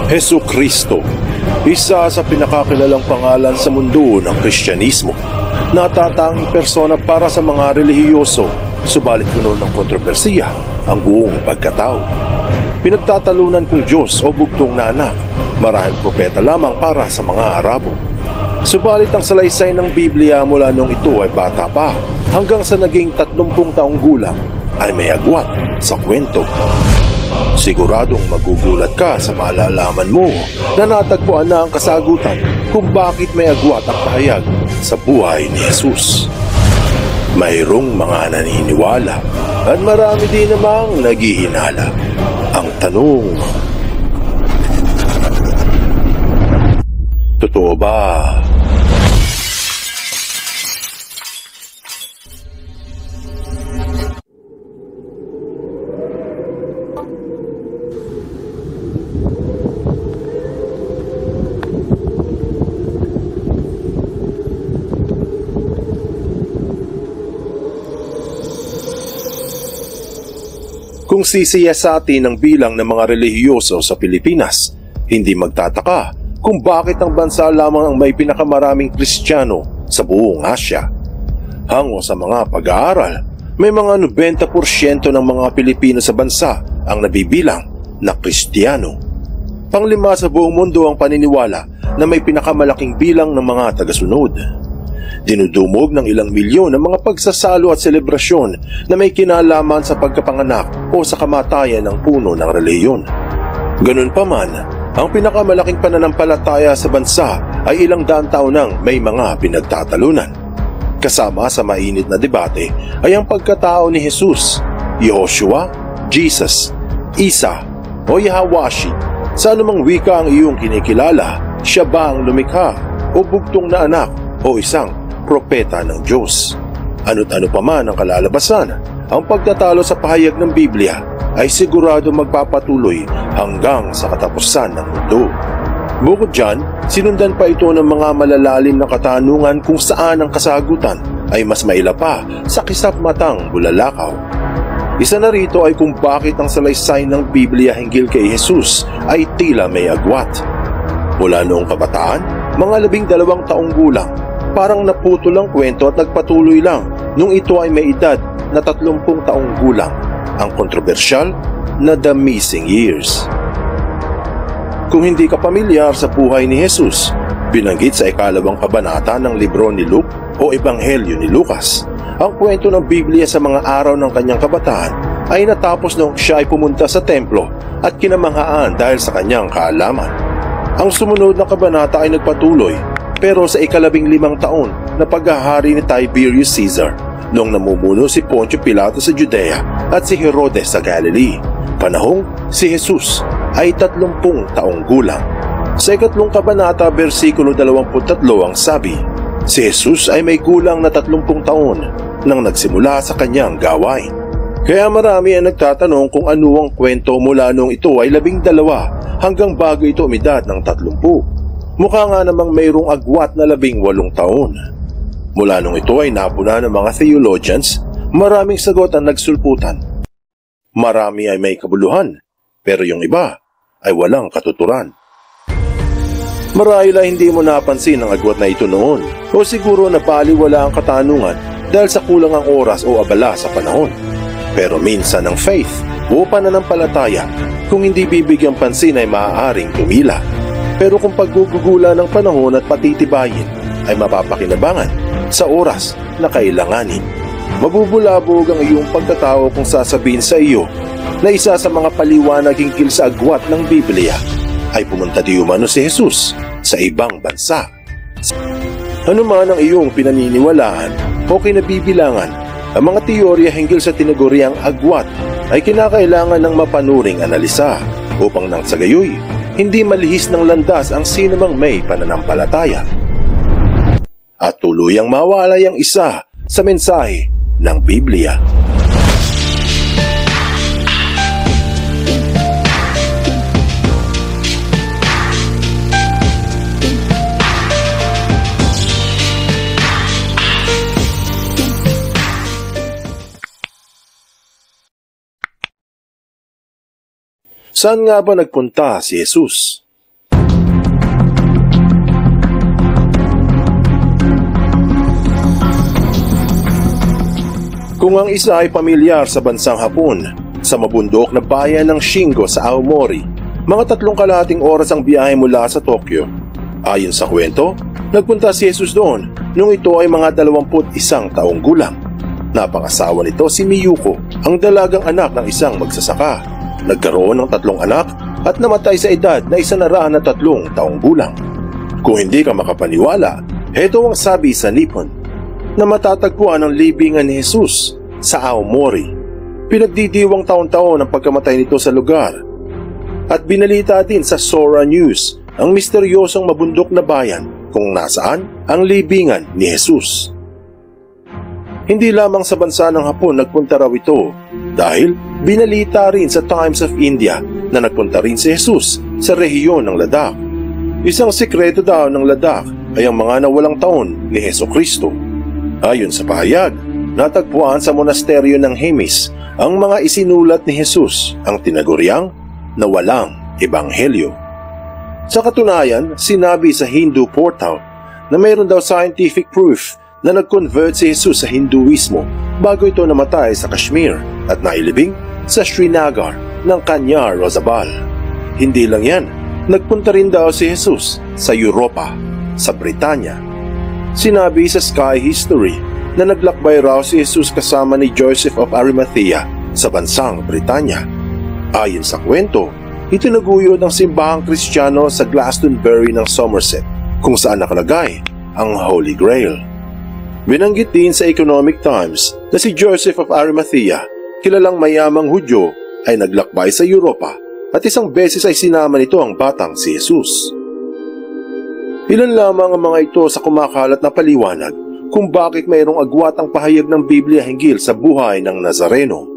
Jesucristo, isa sa pinakakilalang pangalan sa mundo ng Kristyanismo. Natatanging persona para sa mga relihiyoso, subalit puno ng kontrobersiya ang buong pagkatao. Pinagtatalunan kung Diyos o bugtong na anak, marahil propeta lamang para sa mga Arabo. Subalit ang salaysay ng Biblia mula nung ito ay bata pa hanggang sa naging 30 taong gulang ay may agwat sa kwento. Siguradong magugulat ka sa malalaman mo na natagpuan na ang kasagutan kung bakit may agwat ang pahayag sa buhay ni Jesus. Mayroong mga naniniwala at marami din namang naghihinala. Ang tanong, totoo ba? Kung sisiyasatin ang bilang ng mga relihiyoso sa Pilipinas, hindi magtataka kung bakit ang bansa lamang ang may pinakamaraming Kristiyano sa buong Asya. Hango sa mga pag-aaral, may mga 90% ng mga Pilipino sa bansa ang nabibilang na Kristiyano. Panglima sa buong mundo ang paniniwala na may pinakamalaking bilang ng mga tagasunod. Dinudumog ng ilang milyon ng mga pagsasalo at selebrasyon na may kinalaman sa pagkapanganak o sa kamatayan ng puno ng relihiyon. Ganun pa man, ang pinakamalaking pananampalataya sa bansa ay ilang daang taon nang may mga pinagtatalunan. Kasama sa mainit na debate ay ang pagkatao ni Jesus, Yehoshua, Jesus, Isa o Yahwashi. Sa anumang wika ang iyong kinikilala, siya ba ang lumikha o bugtong na anak o isang propeta ng Diyos? Ano't ano pa man ang kalalabasan, ang pagtatalo sa pahayag ng Biblia ay sigurado magpapatuloy hanggang sa katapusan ng mundo. Bukod dyan, sinundan pa ito ng mga malalalim na katanungan kung saan ang kasagutan ay mas maila pa sa kisap-matang bulalakaw. Isa na rito ay kung bakit ang salaysay ng Biblia hinggil kay Jesus ay tila may agwat. Mula noong kabataan, mga 12 taong gulang, parang naputol ang kwento at nagpatuloy lang nung ito ay may edad na 30 taong gulang, ang kontrobersyal na The Missing Years. Kung hindi ka pamilyar sa buhay ni Jesus, binanggit sa 2 kabanata ng libro ni Luke o Ebanghelyo ni Lucas, ang kwento ng Biblia sa mga araw ng kanyang kabataan ay natapos nung siya ay pumunta sa templo at kinamanghaan dahil sa kanyang kaalaman. Ang sumunod na kabanata ay nagpatuloy pero sa 15 taon na paghahari ni Tiberius Caesar nung namumuno si Poncio Pilato sa Judea at si Herodes sa Galilee, panahong si Jesus ay 30 taong gulang. Sa 2 kabanata versikulo 23 ang sabi, si Jesus ay may gulang na 30 taon nang nagsimula sa kanyang gawain. Kaya marami ang nagtatanong kung ano ang kwento mula nung ito ay 12 hanggang bago ito umidad ng 30. Mukha nga namang mayroong agwat na 18 taon. Mula nung ito ay napuna ng mga theologians, maraming sagot ang nagsulputan. Marami ay may kabuluhan, pero yung iba ay walang katuturan. Marahil ay hindi mo napansin ang agwat na ito noon, o siguro napaliwala ang katanungan dahil sa kulang ang oras o abala sa panahon. Pero minsan ang faith o pananampalataya, kung hindi bibigyang pansin ay maaaring tumila. Pero kung paggugugula ng panahon at patitibayin, ay mapapakinabangan sa oras na kailanganin. Mabubulabog ang iyong pagkatao kung sasabihin sa iyo na isa sa mga paliwanag hinggil sa agwat ng Biblia ay pumunta di umano si Jesus sa ibang bansa. Ano man ang iyong pinaniniwalaan o kinabibilangan, ang mga teorya hinggil sa tinaguriang agwat ay kinakailangan ng mapanuring analisa upang nang sa gayoy, hindi malihis ng landas ang sinumang may pananampalataya at tuluyang mawalay ang isa sa mensahe ng Biblia. Saan nga ba nagpunta si Jesus? Kung ang isa ay pamilyar sa bansang Hapon, sa mabundok na bayan ng Shingo sa Aomori, mga 3 oras ang biyahe mula sa Tokyo. Ayon sa kwento, nagpunta si Jesus doon nung ito ay mga 21 taong gulang. Napangasawa nito si Miyuko, ang dalagang anak ng isang magsasaka. Nagkaroon ng 3 anak at namatay sa edad na 103 taong gulang. Kung hindi ka makapaniwala, heto ang sabi sa Nippon, na matatagpuan ang libingan ni Jesus sa Aomori. Pinagdidiwang taon-taon ang pagkamatay nito sa lugar. At binalita din sa Sora News ang misteryosong mabundok na bayan kung nasaan ang libingan ni Jesus. Hindi lamang sa bansa ng Hapon nagpunta raw ito dahil binalita rin sa Times of India na nagpunta rin si Jesus sa rehiyon ng Ladakh. Isang sikreto daw ng Ladakh ay ang mga nawalang taon ni Hesukristo. Ayon sa pahayag, natagpuan sa monasteryo ng Hemis ang mga isinulat ni Jesus, ang tinaguriang nawalang ebanghelyo. Sa katunayan, sinabi sa Hindu portal na mayroon daw scientific proof na nag-convert si Jesus sa Hinduismo bago ito namatay sa Kashmir at nailibing sa Srinagar ng kanya Rosabal. Hindi lang yan, nagpunta rin daw si Jesus sa Europa, sa Britanya. Sinabi sa Sky History na naglakbay raw si Jesus kasama ni Joseph of Arimathea sa bansang Britanya. Ayon sa kwento, itinaguyod ng simbahang Kristiyano sa Glastonbury ng Somerset kung saan nakalagay ang Holy Grail. Binanggit din sa Economic Times na si Joseph of Arimathea, kilalang mayamang Hudyo, ay naglakbay sa Europa at isang beses ay sinama nito ang batang si Jesus. Ilan lamang ang mga ito sa kumakalat na paliwanag kung bakit mayroong agwatang pahayag ng Biblia hinggil sa buhay ng Nazareno.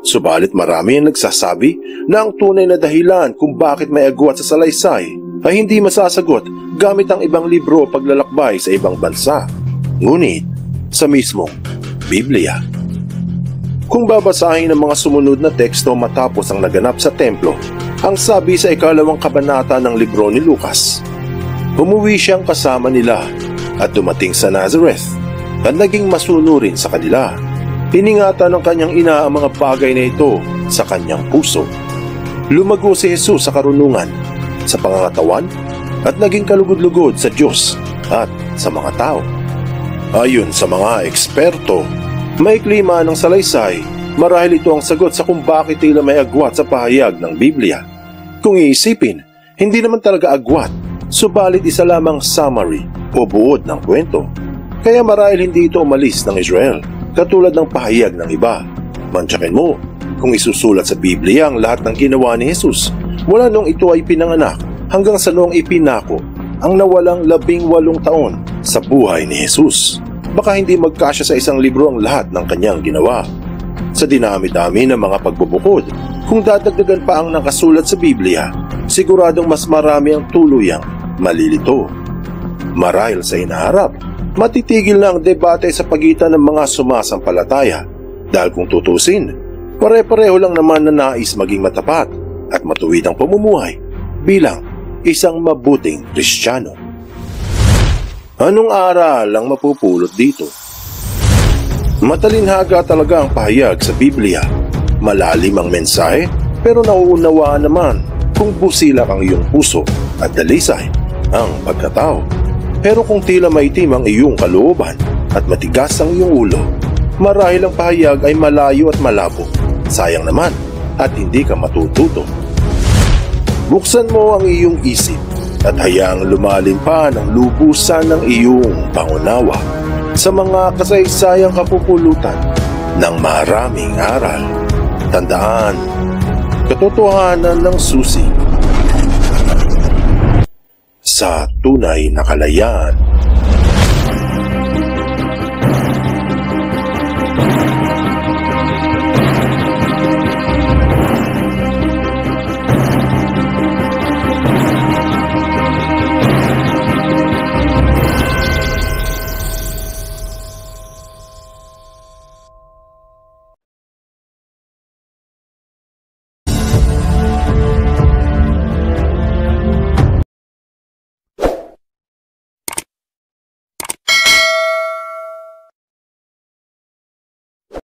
Subalit marami ang nagsasabi na ang tunay na dahilan kung bakit may agwat sa salaysay ay hindi masasagot gamit ang ibang libro o paglalakbay sa ibang bansa, ngunit sa mismong Biblia. Kung babasahin ang mga sumunod na teksto matapos ang naganap sa templo, ang sabi sa 2 kabanata ng libro ni Lucas, umuwi siyang kasama nila at dumating sa Nazareth at naging masunurin sa kanila. Iningatan ng kanyang ina ang mga bagay na ito sa kanyang puso. Lumago si Jesus sa karunungan, sa pangangatawan at naging kalugod-lugod sa Diyos at sa mga tao. Ayon sa mga eksperto, maikli man ang salaysay, marahil ito ang sagot sa kung bakit tila may agwat sa pahayag ng Biblia. Kung iisipin, hindi naman talaga agwat, subalit isa lamang summary o buod ng kwento. Kaya marahil hindi ito umalis ng Israel, katulad ng pahayag ng iba. Mantsakin mo, kung isusulat sa Biblia ang lahat ng ginawa ni Jesus, mula nung ito ay pinanganak hanggang sa noong ipinako ang nawalang 18 taon sa buhay ni Jesus. Baka hindi magkasya sa isang libro ang lahat ng kanyang ginawa. Sa dinami-dami ng mga pagbubukod, kung dadagdagan pa ang nakasulat sa Biblia, siguradong mas marami ang tuluyang malilito. Marahil sa hinaharap, matitigil na ang debate sa pagitan ng mga sumasampalataya dahil kung tutusin, pare-pareho lang naman na nais maging matapat at matuwid ang pamumuhay bilang isang mabuting Kristiyano. Anong aral ang mapupulot dito? Matalinhaga talaga ang pahayag sa Biblia. Malalim ang mensahe pero nauunawaan naman kung busilak ang iyong puso at dalisay ang pagkatao. Pero kung tila maitim ang iyong kalooban at matigas ang iyong ulo, marahil ang pahayag ay malayo at malabo. Sayang naman at hindi ka matututo. Buksan mo ang iyong isip at hayaang lumalim pa ng lubusan ng iyong pangunawa sa mga kasaysayang kapupulutan ng maraming aral. Tandaan, katotohanan ng susi sa tunay na kalayaan.